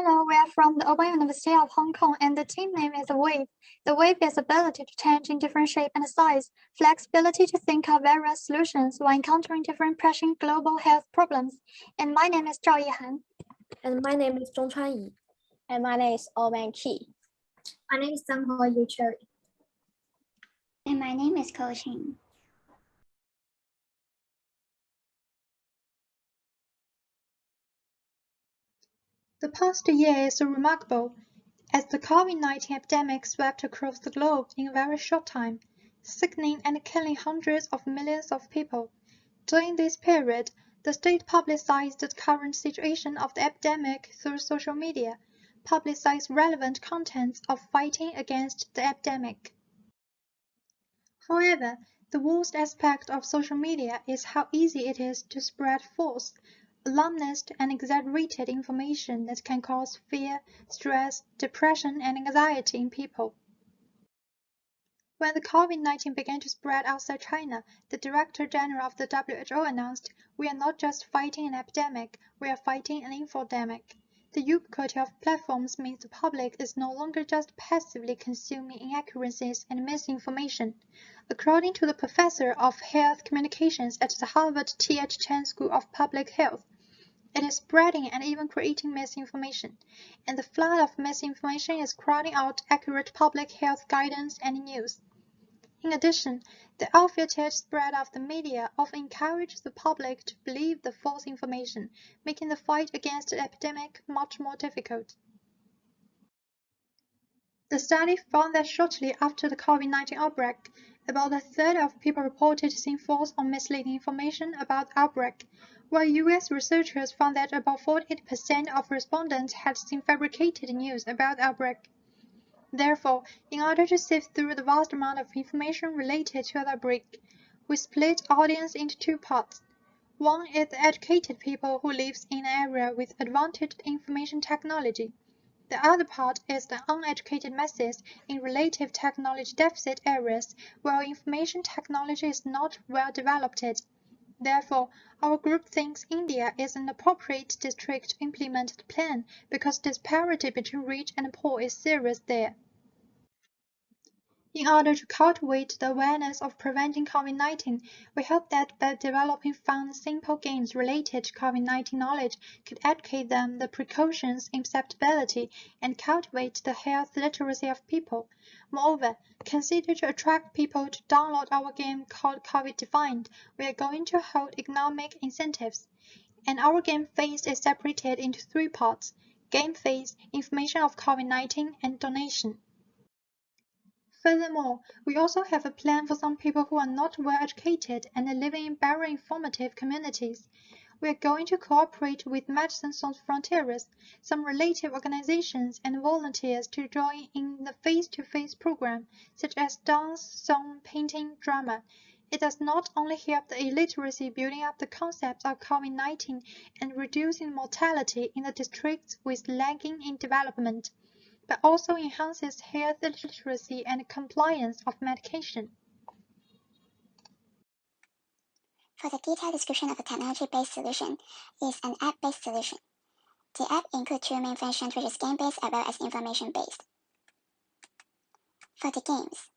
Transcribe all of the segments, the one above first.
Hello, we are from the Open University of Hong Kong, and the team name is the Wave. The Wave is ability to change in different shape and size, flexibility to think of various solutions while encountering different pressing global health problems. And my name is Zhao Yihan. And my name is Zhongchuan Yi. And my name is Owen Qi. My name is Samho Yu Cherry. And my name is Ko Ching. The past year is remarkable, as the COVID-19 epidemic swept across the globe in a very short time, sickening and killing hundreds of millions of people. During this period, the state publicized the current situation of the epidemic through social media, publicized relevant contents of fighting against the epidemic. However, the worst aspect of social media is how easy it is to spread false, alarmist and exaggerated information that can cause fear, stress, depression, and anxiety in people. When the COVID-19 began to spread outside China, the Director General of the WHO announced, "We are not just fighting an epidemic, we are fighting an infodemic." The ubiquity of platforms means the public is no longer just passively consuming inaccuracies and misinformation. According to the professor of health communications at the Harvard T.H. Chan School of Public Health, it is spreading and even creating misinformation, and the flood of misinformation is crowding out accurate public health guidance and news. In addition, the unfiltered spread of the media often encourages the public to believe the false information, making the fight against the epidemic much more difficult. The study found that shortly after the COVID-19 outbreak, about a third of people reported seeing false or misleading information about the outbreak, while U.S. researchers found that about 48% of respondents had seen fabricated news about the outbreak. Therefore, in order to sift through the vast amount of information related to the outbreak, we split audience into two parts. One is the educated people who live in an area with advantaged information technology. The other part is the uneducated masses in relative technology deficit areas where information technology is not well developed. Therefore, our group thinks India is an appropriate district to implement the plan because disparity between rich and poor is serious there. In order to cultivate the awareness of preventing COVID-19, we hope that by developing fun, simple games related to COVID-19 knowledge could educate them the precautions in susceptibility and cultivate the health literacy of people. Moreover, consider to attract people to download our game called CoviDefence. We are going to hold economic incentives, and our game phase is separated into three parts: game phase, information of COVID-19, and donation. Furthermore, we also have a plan for some people who are not well educated and living in very informative communities. We are going to cooperate with Medicine Sans Frontières, some related organizations, and volunteers to join in the face-to-face program, such as dance, song, painting, drama. It does not only help the illiteracy building up the concepts of COVID-19 and reducing mortality in the districts with lagging in development, but also enhances health literacy and compliance of medication. For the detailed description of a technology-based solution is an app-based solution. The app includes two main functions, which is game-based as well as information-based. For the games,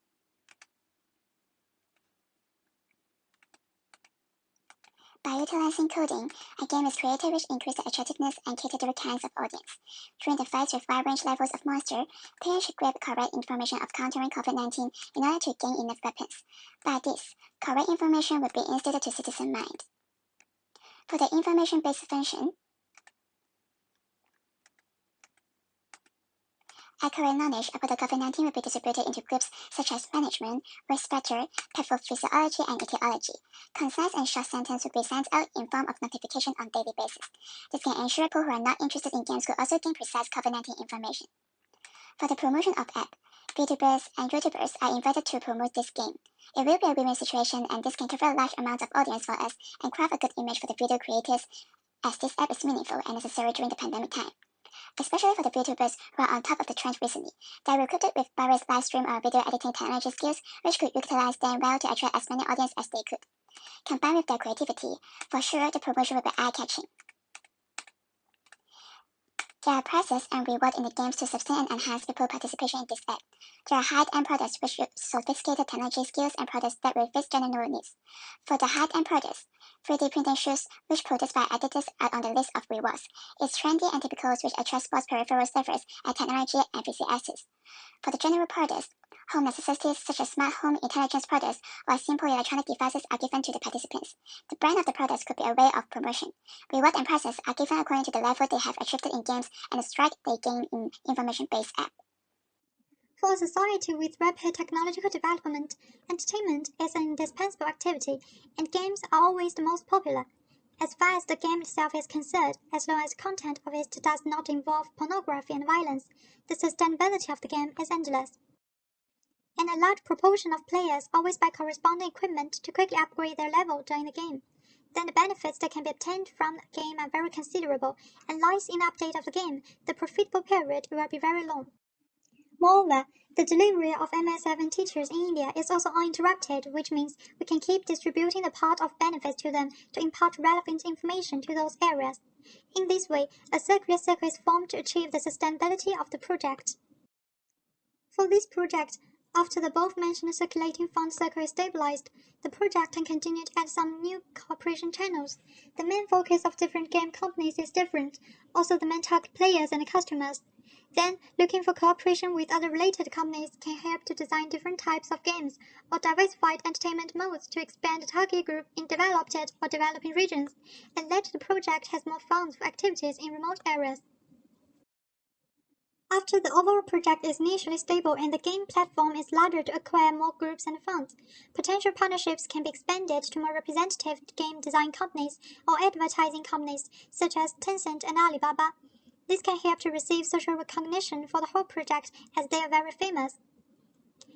by utilizing coding, a game is created which increases the attractiveness and cater to different kinds of audience. During the fights with wide range levels of monsters, players should grab correct information of countering COVID-19 in order to gain enough weapons. By this, correct information will be instilled to citizen mind. For the information-based function, accurate knowledge about the COVID-19 will be distributed into groups such as management, risk factor, pathophysiology, and etiology. Concise and short sentences will be sent out in form of notification on daily basis. This can ensure people who are not interested in games could also gain precise COVID-19 information. For the promotion of app, VTubers and YouTubers are invited to promote this game. It will be a win-win situation, and this can cover a large amount of audience for us and craft a good image for the video creators, as this app is meaningful and necessary during the pandemic time. Especially for the VTubers who are on top of the trend recently, they are equipped with various live stream or video editing technology skills which could utilize them well to attract as many audience as they could. Combined with their creativity, for sure the promotion will be eye-catching. There are prizes and rewards in the games to sustain and enhance people participation in this app. There are high-end products which use sophisticated technology skills and products that will fit general needs. For the high-end products, 3D printing shoes, which produced by editors, are on the list of rewards. It's trendy and typical which attracts sports peripheral surfers and technology enthusiasts. For the general products, home necessities such as smart home intelligence products or simple electronic devices are given to the participants. The brand of the products could be a way of promotion. Reward and prizes are given according to the level they have achieved in games and the stride they gain in information-based app. For a society with rapid technological development, entertainment is an indispensable activity, and games are always the most popular. As far as the game itself is concerned, as long as the content of it does not involve pornography and violence, the sustainability of the game is endless. And a large proportion of players always buy corresponding equipment to quickly upgrade their level during the game. Then the benefits that can be obtained from the game are very considerable, and lies in the update of the game, the profitable period will be very long. Moreover, the delivery of MS7 teachers in India is also uninterrupted, which means we can keep distributing the part of benefits to them to impart relevant information to those areas. In this way, a circular circle is formed to achieve the sustainability of the project. For this project, after the above-mentioned circulating fund circle is stabilized, the project can continue to add some new cooperation channels. The main focus of different game companies is different, also the main target players and customers. Then, looking for cooperation with other related companies can help to design different types of games or diversified entertainment modes to expand the target group in developed or developing regions, and let the project has more funds for activities in remote areas. After the overall project is initially stable and the game platform is larger to acquire more groups and funds, potential partnerships can be expanded to more representative game design companies or advertising companies such as Tencent and Alibaba. This can help to receive social recognition for the whole project as they are very famous.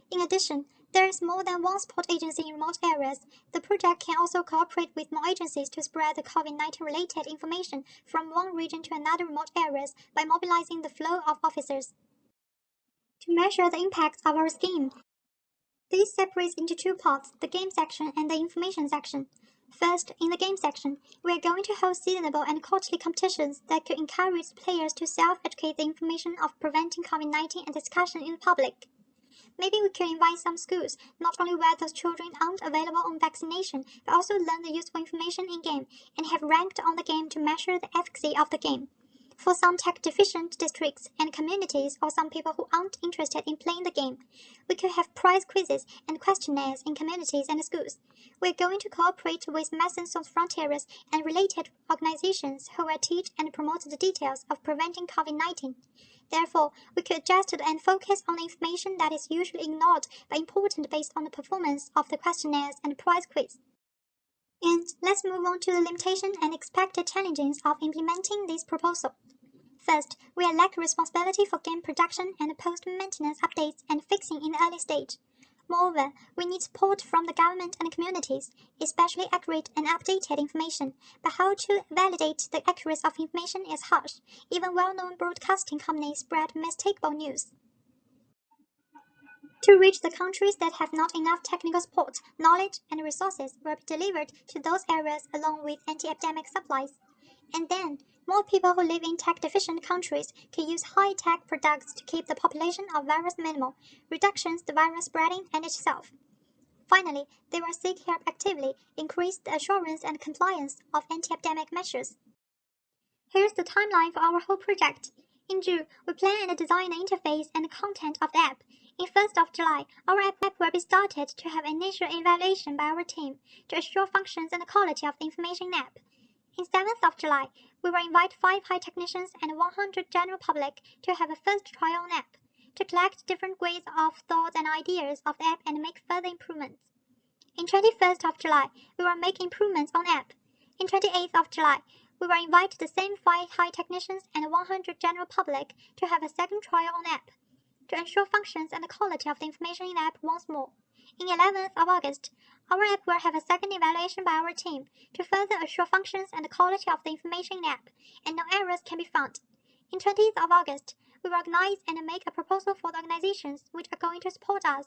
In addition, there is more than one sport agency in remote areas. The project can also cooperate with more agencies to spread the COVID-19 related information from one region to another remote areas by mobilizing the flow of officers. To measure the impacts of our scheme, this separates into two parts, the game section and the information section. First, in the game section, we are going to hold seasonable and quarterly competitions that could encourage players to self-educate the information of preventing COVID-19 and discussion in the public. Maybe we could invite some schools, not only where those children aren't available on vaccination, but also learn the useful information in-game, and have ranked on the game to measure the efficacy of the game. For some tech-deficient districts and communities, or some people who aren't interested in playing the game, we could have prize quizzes and questionnaires in communities and schools. We're going to cooperate with Medicine Sans Frontières and related organizations who will teach and promote the details of preventing COVID-19. Therefore, we could adjust and focus on the information that is usually ignored but important based on the performance of the questionnaires and prize quiz. And let's move on to the limitation and expected challenges of implementing this proposal. First, we lack responsibility for game production and post-maintenance updates and fixing in the early stage. Moreover, we need support from the government and communities, especially accurate and updated information, but how to validate the accuracy of information is harsh. Even well-known broadcasting companies spread mistakable news. To reach the countries that have not enough technical support, knowledge, and resources will be delivered to those areas along with anti-epidemic supplies. And then, more people who live in tech-deficient countries can use high-tech products to keep the population of virus minimal, reductions the virus spreading and itself. Finally, they will seek help actively, increase the assurance and compliance of anti-epidemic measures. Here's the timeline for our whole project. In June, we plan and design the interface and content of the app. In 1st of July, our app will be started to have initial evaluation by our team to assure functions and quality of the information app. In 7th of July, we will invite 5 high technicians and 100 general public to have a first trial on app, to collect different grades of thoughts and ideas of the app and make further improvements. In 21st of July, we will make improvements on app. In 28th of July, we will invite the same 5 high technicians and 100 general public to have a second trial on app, to ensure functions and the quality of the information in the app once more. In 11th of August, our app will have a second evaluation by our team to further assure functions and the quality of the information in the app, and no errors can be found. In 20th of August, we will organize and make a proposal for the organizations which are going to support us.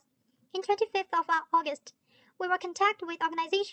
In 25th of August, we will contact with organizations